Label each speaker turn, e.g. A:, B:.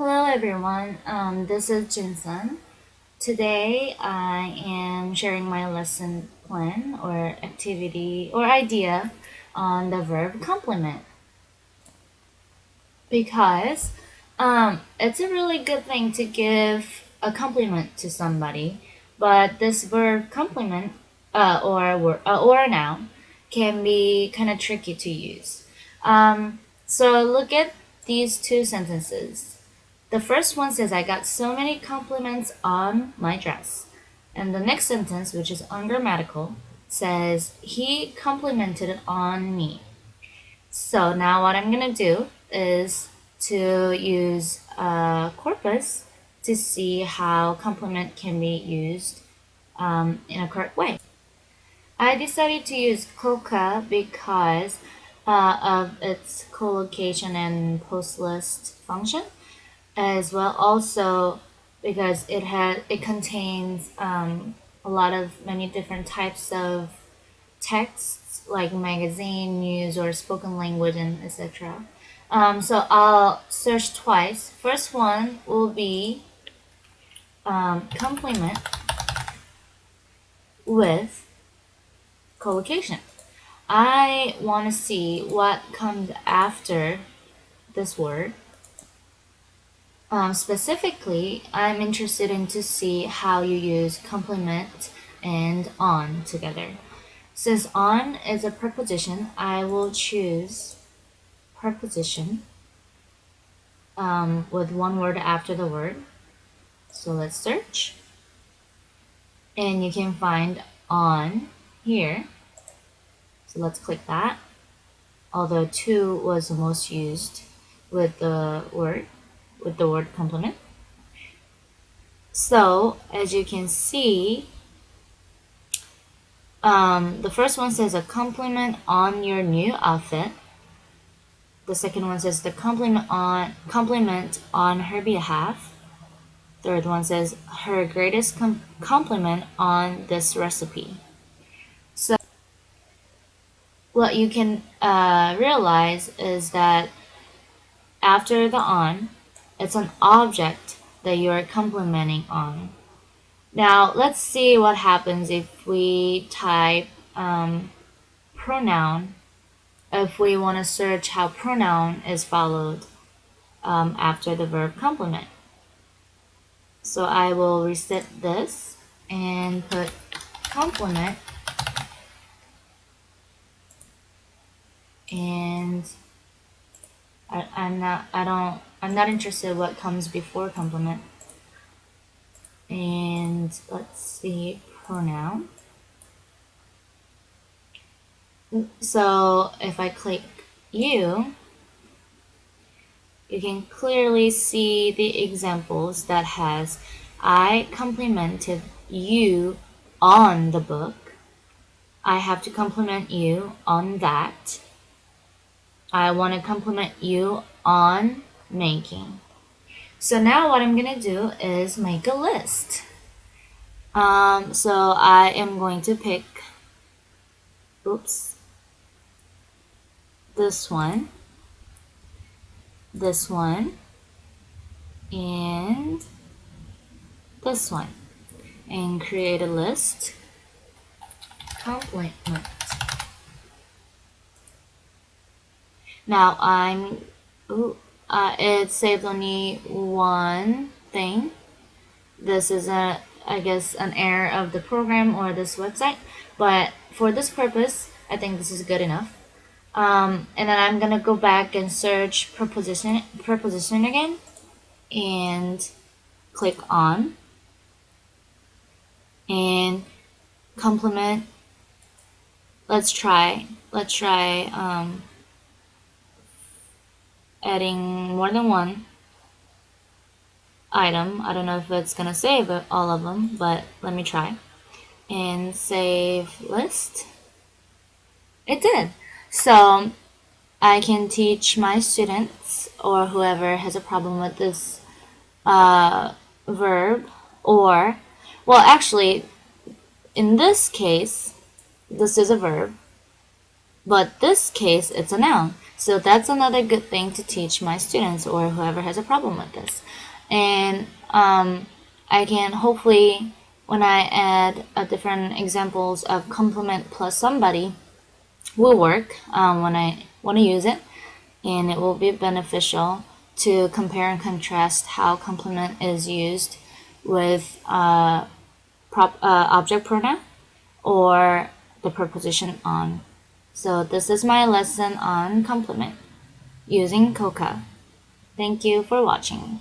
A: Hello everyone, this is Jinsun. Today I am sharing my lesson plan or activity or idea on the verb complement because it's a really good thing to give a compliment to somebody, but this verb complement or a noun can be kind of tricky to use. So look at these two sentences. The first one says, I got so many compliments on my dress. And the next sentence, which is ungrammatical, says, he complimented it on me. So now what I'm going to do is to use a corpus to see how compliment can be used in a correct way. I decided to use COCA because of its collocation and post list function, as well also because it contains a lot of many different types of texts like magazine, news, or spoken language, and etc. So I'll search twice. First one will be complement with collocation. I want to see what comes after this word. Specifically, I'm interested in to see how you use complement and on together. Since on is a preposition, I will choose preposition with one word after the word. So let's search. And you can find on here. So let's click that. Although to was the most used with the word complement. So as you can see, the first one says a compliment on your new outfit. The second one says the compliment on her behalf. Third one says her greatest compliment on this recipe. So what you can realize is that after the on, it's an object that you're complimenting on. Now let's see what happens if we type pronoun, if we want to search how pronoun is followed after the verb complement. So I will reset this and put complement, and I'm not interested what comes before complement. And let's see, pronoun. So if I click you can clearly see the examples that has I complimented you on the book. I have to compliment you on that. I want to compliment you on making. So now what I'm going to do is make a list. So I am going to pick, this one, and this one, and create a list. Compliment. Now it saved only one thing. This is I guess an error of the program or this website, but for this purpose, I think this is good enough. And then I'm gonna go back and search preposition again, and click on, and complement. Let's try adding more than one item. I don't know if it's gonna save all of them, but let me try. And save list. It did. So I can teach my students or whoever has a problem with this verb, or, well, actually, in this case, this is a verb, but this case it's a noun. So that's another good thing to teach my students or whoever has a problem with this. And I can hopefully, when I add different examples of complement plus somebody, will work when I want to use it, and it will be beneficial to compare and contrast how complement is used with object pronoun or the preposition on. So this is my lesson on complement using COCA. Thank you for watching.